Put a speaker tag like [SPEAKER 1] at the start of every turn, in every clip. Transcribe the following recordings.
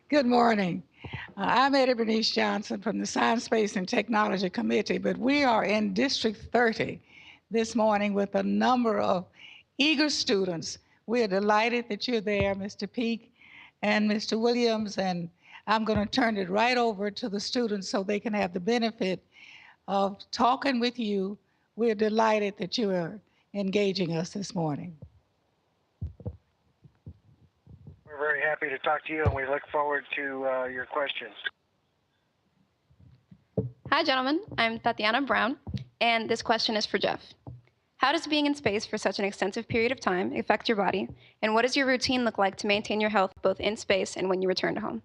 [SPEAKER 1] Good morning. I'm Eddie Bernice Johnson from the Science, Space, and Technology Committee, but we are in District 30 this morning with a number of eager students. We are delighted that you're there, Mr. Peake and Mr. Williams, and I'm going to turn it right over to the students so they can have the benefit of talking with you. We're delighted that you are engaging us this morning.
[SPEAKER 2] We're very happy to talk to you, and we look forward to your questions.
[SPEAKER 3] Hi, gentlemen. I'm Tatiana Brown, and this question is for Jeff. How does being in space for such an extensive period of time affect your body, and what does your routine look like to maintain your health both in space and when you return to home?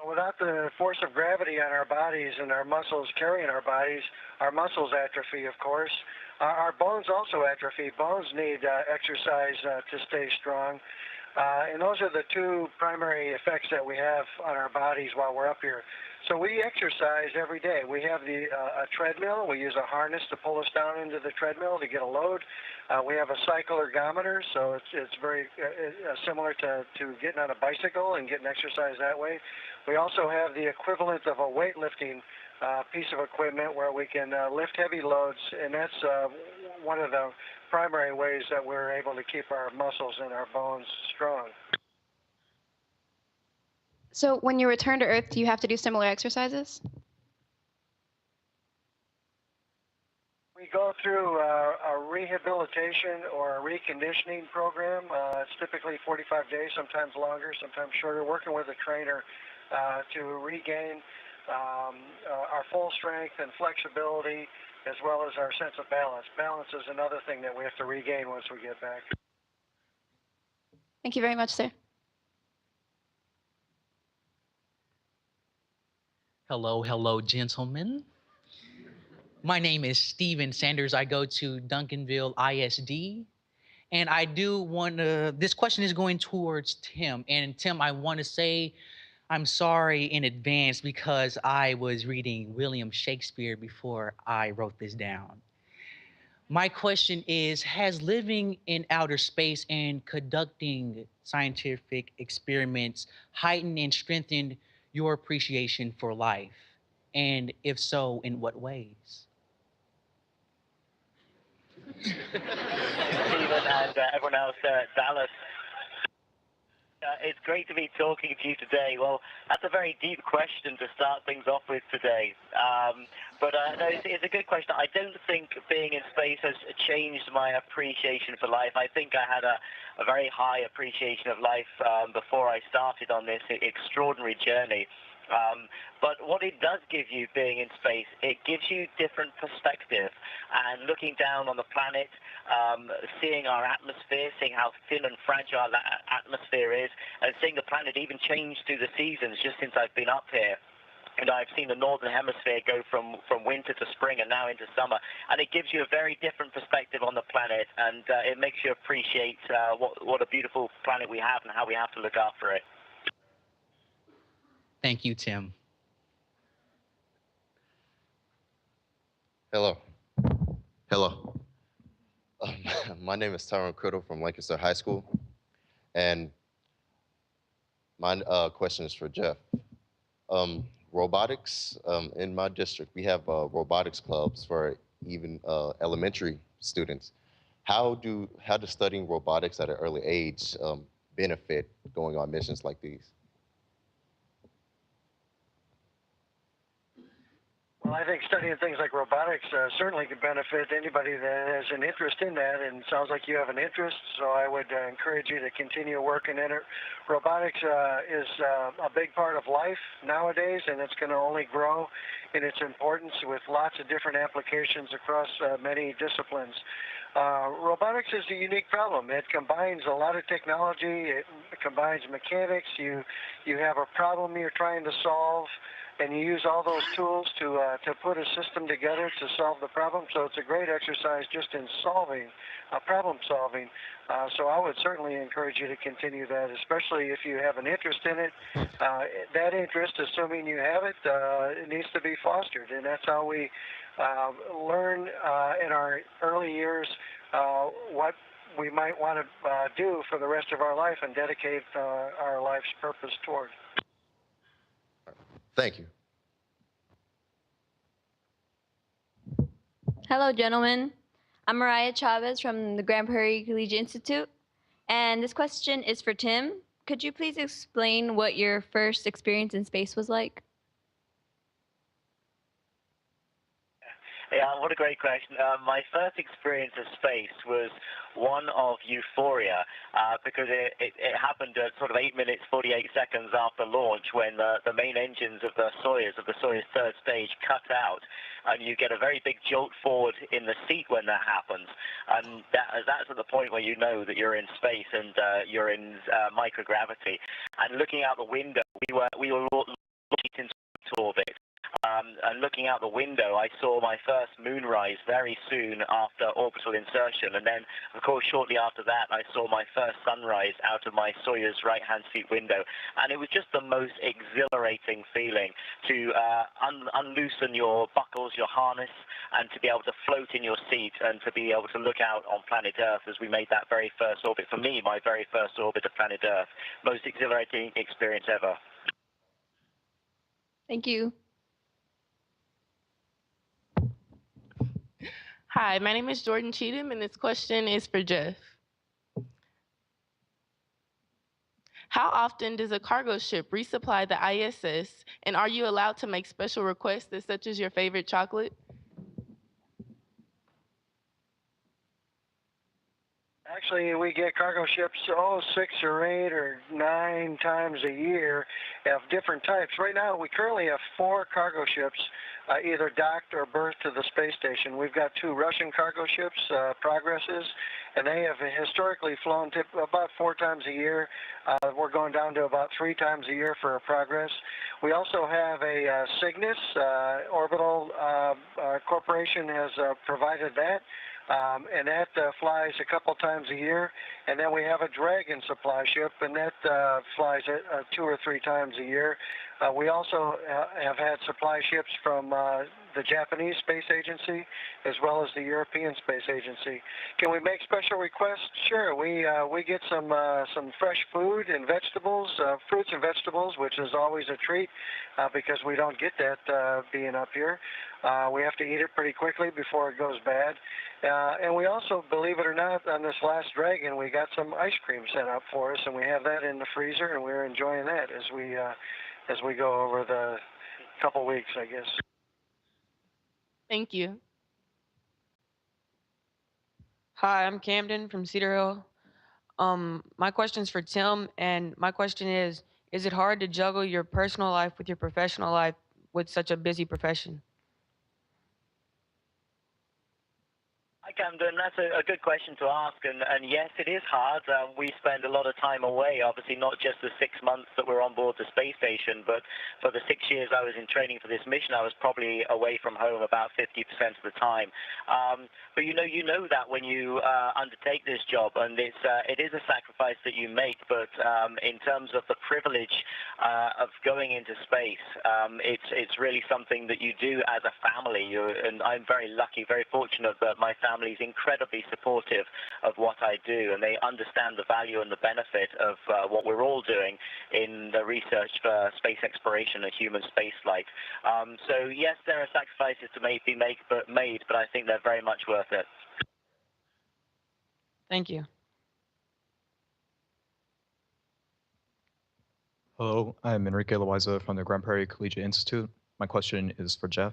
[SPEAKER 2] Without the force of gravity on our bodies and our muscles carrying our muscles atrophy, of course. Our bones also atrophy. Bones need exercise to stay strong. And those are the two primary effects that we have on our bodies while we're up here. So we exercise every day. We have a treadmill. We use a harness to pull us down into the treadmill to get a load. We have a cycle ergometer, so it's very similar to getting on a bicycle and getting exercise that way. We also have the equivalent of a weightlifting piece of equipment where we can lift heavy loads, and that's one of the primary ways that we're able to keep our muscles and our bones strong.
[SPEAKER 3] So when you return to Earth, do you have to do similar exercises?
[SPEAKER 2] We go through a rehabilitation or a reconditioning program. It's typically 45 days, sometimes longer, sometimes shorter, working with a trainer to regain our full strength and flexibility, as well as our sense of balance. Balance is another thing that we have to regain once we get back.
[SPEAKER 3] Thank you very much, sir.
[SPEAKER 4] Hello, hello, gentlemen. My name is Steven Sanders. I go to Duncanville ISD. And I do want to, this question is going towards Tim. And Tim, I want to say I'm sorry in advance because I was reading William Shakespeare before I wrote this down. My question is, has living in outer space and conducting scientific experiments heightened and strengthened your appreciation for life? And if so, in what ways?
[SPEAKER 5] Stephen and everyone else there at Dallas. It's great to be talking to you today. Well, that's a very deep question to start things off with today. But no, it's a good question. I don't think being in space has changed my appreciation for life. I think I had a very high appreciation of life before I started on this extraordinary journey. But what it does give you being in space, it gives you different perspective. And looking down on the planet, seeing our atmosphere, seeing how thin and fragile that atmosphere is, and seeing the planet even change through the seasons just since I've been up here. And I've seen the northern hemisphere go from winter to spring and now into summer. And it gives you a very different perspective on the planet, and it makes you appreciate what a beautiful planet we have and how we have to look after it.
[SPEAKER 4] Thank you, Tim.
[SPEAKER 6] Hello. Hello. My name is Tyron Criddle from Lancaster High School, and my question is for Jeff. Robotics, in my district, we have robotics clubs for even elementary students. How does studying robotics at an early age benefit going on missions like these?
[SPEAKER 2] Well, I think studying things like robotics certainly could benefit anybody that has an interest in that, and it sounds like you have an interest, so I would encourage you to continue working in it. Robotics is a big part of life nowadays, and it's going to only grow in its importance with lots of different applications across many disciplines. Robotics is a unique problem. It combines a lot of technology. It combines mechanics. You have a problem you're trying to solve, and you use all those tools to put a system together to solve the problem. So it's a great exercise just in problem solving. So I would certainly encourage you to continue that, especially if you have an interest in it. That interest, assuming you have it, it needs to be fostered, and that's how we learn in our early years what we might want to do for the rest of our life and dedicate our life's purpose toward.
[SPEAKER 6] Thank you.
[SPEAKER 7] Hello, gentlemen. I'm Mariah Chavez from the Grand Prairie Collegiate Institute, and this question is for Tim. Could you please explain what your first experience in space was like?
[SPEAKER 5] Yeah, what a great question. My first experience of space was one of euphoria because it happened at sort of 8 minutes, 48 seconds after launch when the main engines of the Soyuz third stage cut out, and you get a very big jolt forward in the seat when that happens. And that's at the point where you know that you're in space and you're in microgravity. And looking out the window, we were launched into orbit. And looking out the window, I saw my first moonrise very soon after orbital insertion. And then, of course, shortly after that, I saw my first sunrise out of my Soyuz right-hand seat window. And it was just the most exhilarating feeling to unloosen your buckles, your harness, and to be able to float in your seat and to be able to look out on planet Earth as we made that very first orbit. For me, my very first orbit of planet Earth. Most exhilarating experience ever.
[SPEAKER 7] Thank you.
[SPEAKER 8] Hi, my name is Jordan Cheatham, and this question is for Jeff. How often does a cargo ship resupply the ISS, and are you allowed to make special requests such as your favorite chocolate?
[SPEAKER 2] Actually, we get cargo ships 6 or 8 or 9 times a year of different types. Right now, we currently have 4 cargo ships either docked or berthed to the space station. We've got 2 Russian cargo ships, Progresses, and they have historically flown about 4 times a year. We're going down to about 3 times a year for a Progress. We also have a Cygnus. Orbital Corporation has provided that. And that flies a couple times a year. And then we have a Dragon supply ship, and that flies 2 or 3 times a year. We also have had supply ships from the Japanese Space Agency as well as the European Space Agency. Can we make special requests? Sure. We get some fresh food and vegetables, fruits and vegetables, which is always a treat because we don't get that being up here. We have to eat it pretty quickly before it goes bad. And we also, believe it or not, on this last Dragon, we got some ice cream sent up for us, and we have that in the freezer, and we're enjoying that as we go over the couple weeks, I guess.
[SPEAKER 8] Thank you.
[SPEAKER 9] Hi, I'm Camden from Cedar Hill. My question's for Tim, and my question is it hard to juggle your personal life with your professional life with such a busy profession?
[SPEAKER 5] Hi, Camden. That's a good question to ask, and yes, it is hard. We spend a lot of time away, obviously not just the 6 months that we're on board the space station, but for the 6 years I was in training for this mission, I was probably away from home about 50% of the time. But you know that when you undertake this job, and it is a sacrifice that you make, but in terms of the privilege of going into space, it's really something that you do as a family. And I'm very lucky, very fortunate that my family is incredibly supportive of what I do, and they understand the value and the benefit of what we're all doing in the research for space exploration and human spaceflight. So yes, there are sacrifices to be made, but I think they're very much worth it.
[SPEAKER 9] Thank you.
[SPEAKER 10] Hello, I'm Enrique Loaiza from the Grand Prairie Collegiate Institute. My question is for Jeff.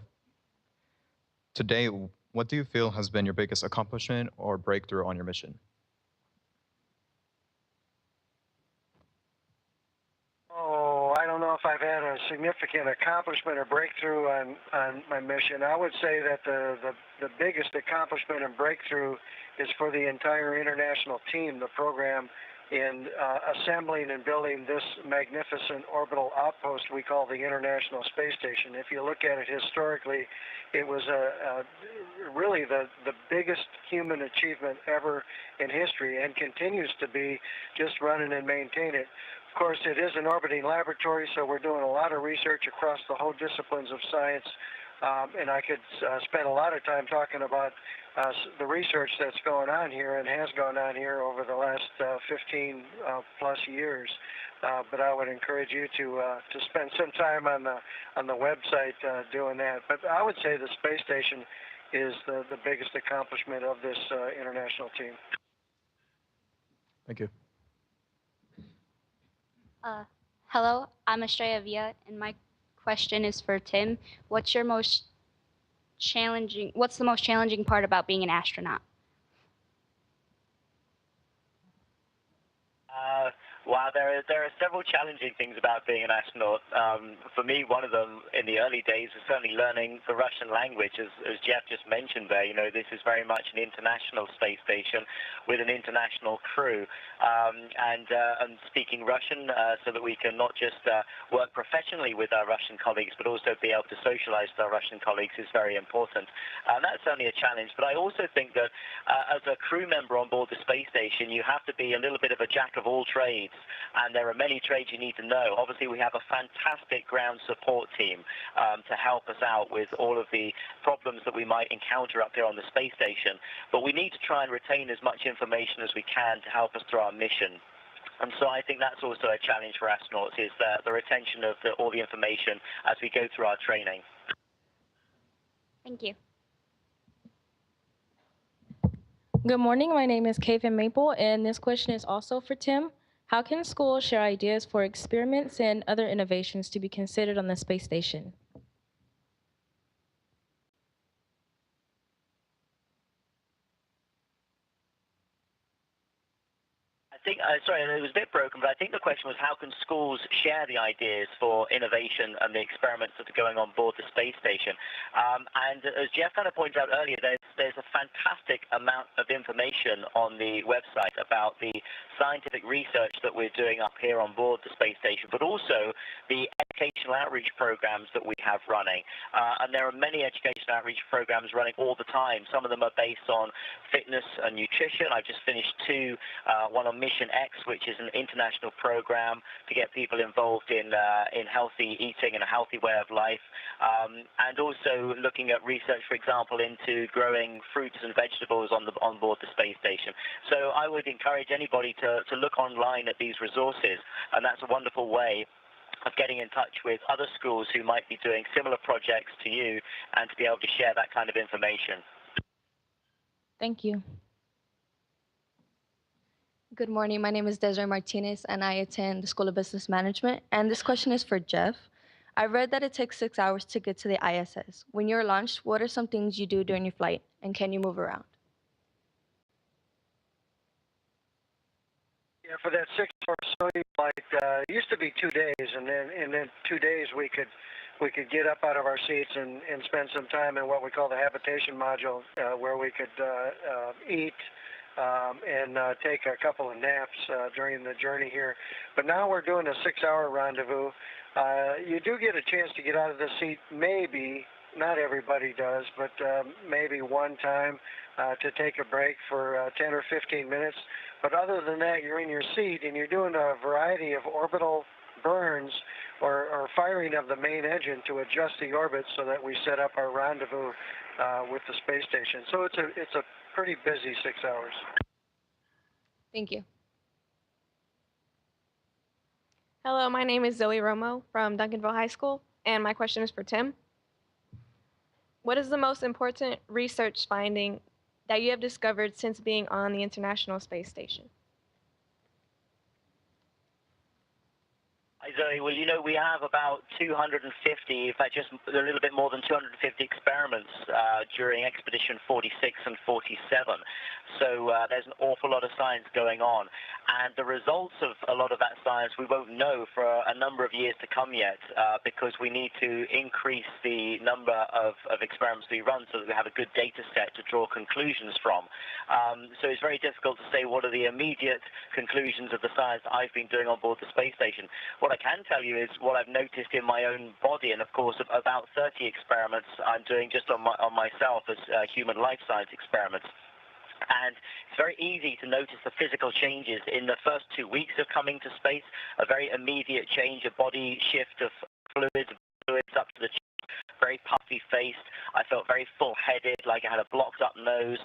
[SPEAKER 10] Today, what do you feel has been your biggest accomplishment or breakthrough on your mission?
[SPEAKER 2] Oh, I don't know if I've had a significant accomplishment or breakthrough on my mission. I would say that the biggest accomplishment and breakthrough is for the entire international team, the program, in assembling and building this magnificent orbital outpost we call the International Space Station. If you look at it historically, it was really the biggest human achievement ever in history and continues to be, just running and maintain it. Of course, it is an orbiting laboratory, so we're doing a lot of research across the whole disciplines of science And I could spend a lot of time talking about the research that's going on here and has gone on here over the last 15 plus years. But I would encourage you to spend some time on the website doing that. But I would say the space station is the biggest accomplishment of this international team.
[SPEAKER 10] Thank you.
[SPEAKER 11] Hello, I'm Estrella Villa, and my question is for Tim. What's the most challenging part about being an astronaut?
[SPEAKER 5] Wow, there are several challenging things about being an astronaut. For me, one of them in the early days was certainly learning the Russian language, as Jeff just mentioned there. You know, this is very much an international space station with an international crew, and speaking Russian so that we can not just work professionally with our Russian colleagues, but also be able to socialize with our Russian colleagues is very important. That's certainly a challenge. But I also think that as a crew member on board the space station, you have to be a little bit of a jack of all trades. And there are many trades you need to know. Obviously, we have a fantastic ground support team to help us out with all of the problems that we might encounter up here on the space station. But we need to try and retain as much information as we can to help us through our mission. And so I think that's also a challenge for astronauts, is the retention of all the information as we go through our training.
[SPEAKER 11] Thank you.
[SPEAKER 12] Good morning, my name is Kaven Maple, and this question is also for Tim. How can schools share ideas for experiments and other innovations to be considered on the space station?
[SPEAKER 5] I think, sorry, it was a bit broken, but I think the question was how can schools share the ideas for innovation and the experiments that are going on board the space station? And as Jeff kind of pointed out earlier, there's a fantastic amount of information on the website about the scientific research that we're doing up here on board the space station, but also the educational outreach programs that we have running. And there are many educational outreach programs running all the time. Some of them are based on fitness and nutrition. I've just finished one on Mission X, which is an international program to get people involved in healthy eating and a healthy way of life, and also looking at research, for example, into growing fruits and vegetables on board the space station. So I would encourage anybody to look online at these resources, and that's a wonderful way of getting in touch with other schools who might be doing similar projects to you and to be able to share that kind of information.
[SPEAKER 12] Thank you.
[SPEAKER 13] Good morning. My name is Desiree Martinez, and I attend the School of Business Management. And this question is for Jeff. I read that it takes 6 hours to get to the ISS. When you're launched, what are some things you do during your flight, and can you move around?
[SPEAKER 2] Yeah, for that 6-hour Sony flight, it used to be 2 days, and then 2 days we could get up out of our seats and spend some time in what we call the habitation module, where we could eat. And take a couple of naps during the journey here. But now we're doing a 6-hour rendezvous. You do get a chance to get out of the seat, maybe, not everybody does, but maybe one time to take a break for 10 or 15 minutes. But other than that, you're in your seat and you're doing a variety of orbital burns or firing of the main engine to adjust the orbit so that we set up our rendezvous with the space station. So it's a pretty busy 6 hours.
[SPEAKER 13] Thank you.
[SPEAKER 14] Hello, my name is Zoe Romo from Duncanville High School, and my question is for Tim. What is the most important research finding that you have discovered since being on the International Space Station?
[SPEAKER 5] Hi, Zoe. Well, you know, we have about 250, in fact, just a little bit more than 250 experiments during Expedition 46 and 47. So there's an awful lot of science going on. And the results of a lot of that science we won't know for a number of years to come yet, because we need to increase the number of experiments we run so that we have a good data set to draw conclusions from. So it's very difficult to say what are the immediate conclusions of the science I've been doing on board the space station. What I can tell you is what I've noticed in my own body, and of course about 30 experiments I'm doing just on myself as human life science experiments. And it's very easy to notice the physical changes in the first 2 weeks of coming to space, a very immediate change, a body shift of fluids up to the chest, very puffy-faced. I felt very full-headed, like I had a blocked-up nose,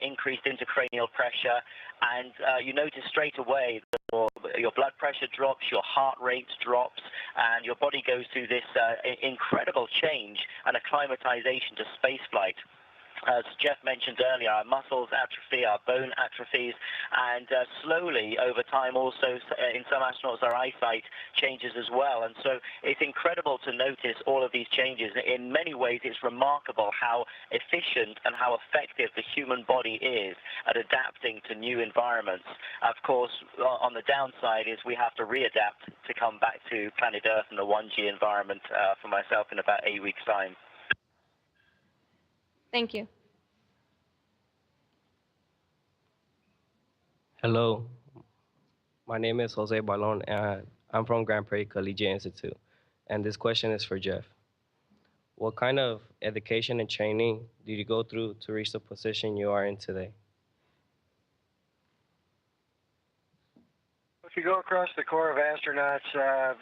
[SPEAKER 5] increased intracranial pressure, and you notice straight away that your blood pressure drops, your heart rate drops, and your body goes through this incredible change and acclimatization to spaceflight. As Jeff mentioned earlier, our muscles atrophy, our bone atrophies, and slowly over time also in some astronauts our eyesight changes as well. And so it's incredible to notice all of these changes. In many ways it's remarkable how efficient and how effective the human body is at adapting to new environments. Of course, on the downside is we have to readapt to come back to planet Earth and the 1G environment for myself in about 8 weeks' time.
[SPEAKER 14] Thank you.
[SPEAKER 15] Hello, my name is Jose Balon, and I'm from Grand Prairie Collegiate Institute. And this question is for Jeff. What kind of education and training did you go through to reach the position you are in today?
[SPEAKER 2] If you go across the Corps of Astronauts,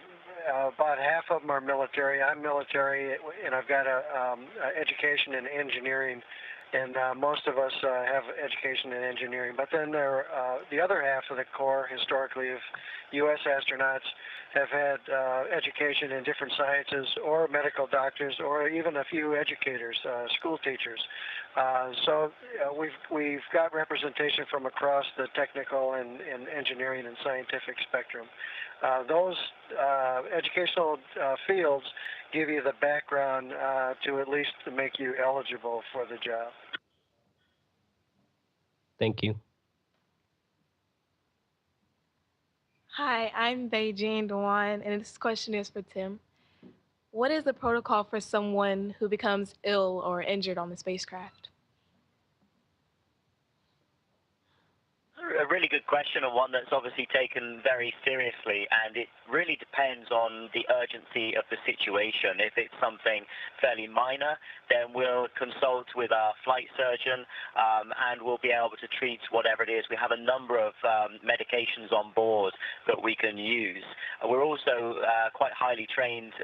[SPEAKER 2] about half of them are military. I'm military, and I've got a education in engineering, and most of us have education in engineering. But then the other half of the Corps, historically, of U.S. astronauts, have had education in different sciences, or medical doctors, or even a few educators, school teachers. So we've got representation from across the technical and engineering and scientific spectrum. Those educational fields give you the background to at least make you eligible for the job.
[SPEAKER 15] Thank you.
[SPEAKER 16] Hi, I'm Beijing Dewan, and this question is for Tim. What is the protocol for someone who becomes ill or injured on the spacecraft?
[SPEAKER 5] A really good question, and one that's obviously taken very seriously, and it really depends on the urgency of the situation. If it's something fairly minor, then we'll consult with our flight surgeon and we'll be able to treat whatever it is. We have a number of medications on board that we can use. We're also quite highly trained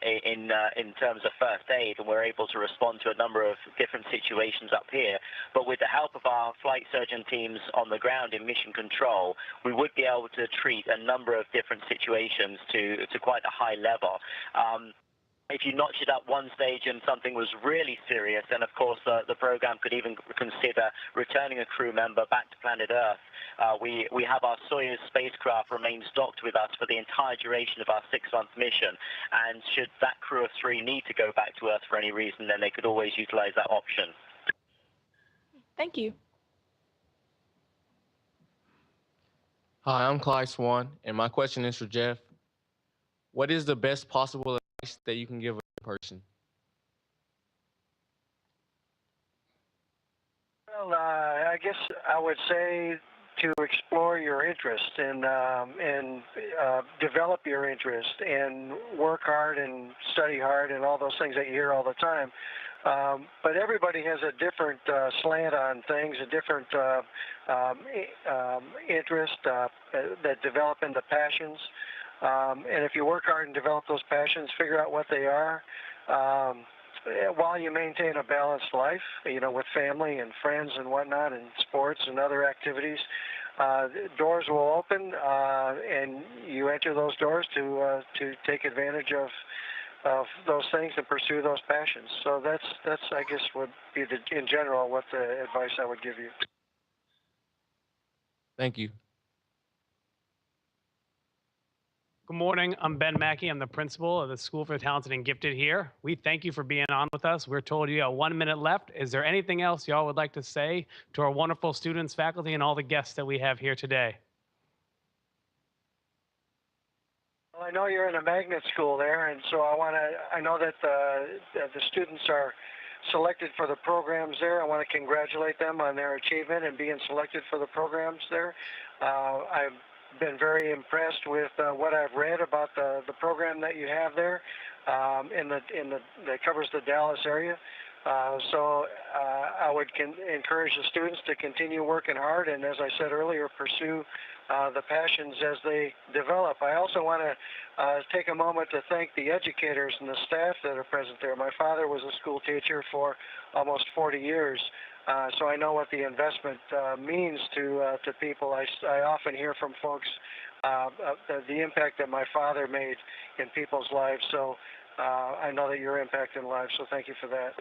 [SPEAKER 5] in terms of first aid, and we're able to respond to a number of different situations up here. But with the help of our flight surgeon teams on the ground in mission control, we would be able to treat a number of different situations to quite a high level. If you notch it up one stage and something was really serious, then of course the program could even consider returning a crew member back to planet Earth. We have our Soyuz spacecraft remains docked with us for the entire duration of our 6-month mission, and should that crew of 3 need to go back to Earth for any reason, then they could always utilize that option.
[SPEAKER 16] Thank you.
[SPEAKER 17] Hi, I'm Clyde Swan, and my question is for Jeff. What is the best possible advice that you can give a person?
[SPEAKER 2] Well, I guess I would say to explore your interest and develop your interest and work hard and study hard and all those things that you hear all the time. But everybody has a different slant on things, a different interest that develop into passions. And if you work hard and develop those passions, figure out what they are, while you maintain a balanced life, you know, with family and friends and whatnot, and sports and other activities, doors will open, and you enter those doors to take advantage of those things and pursue those passions. So that's I guess would be in general what the advice I would give you.
[SPEAKER 17] Thank you.
[SPEAKER 18] Good morning. I'm Ben Mackey. I'm the principal of the School for the Talented and Gifted here. We thank you for being on with us. We're told you got 1 minute left. Is there anything else y'all would like to say to our wonderful students, faculty, and all the guests that we have here today?
[SPEAKER 2] Well, I know you're in a magnet school there, and so I know that the students are selected for the programs there. I want to congratulate them on their achievement and being selected for the programs there. I've been very impressed with what I've read about the program that you have there that covers the Dallas area. So I would encourage the students to continue working hard, and as I said earlier, pursue the passions as they develop. I also want to take a moment to thank the educators and the staff that are present there. My father was a school teacher for almost 40 years, so I know what the investment means to people. I often hear from folks the impact that my father made in people's lives, so I know that you're impacting lives, so thank you for that.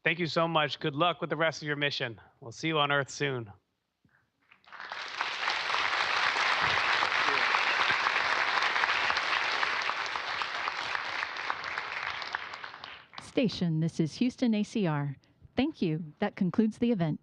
[SPEAKER 18] Thank you so much. Good luck with the rest of your mission. We'll see you on Earth soon.
[SPEAKER 19] Station, this is Houston ACR. Thank you. That concludes the event.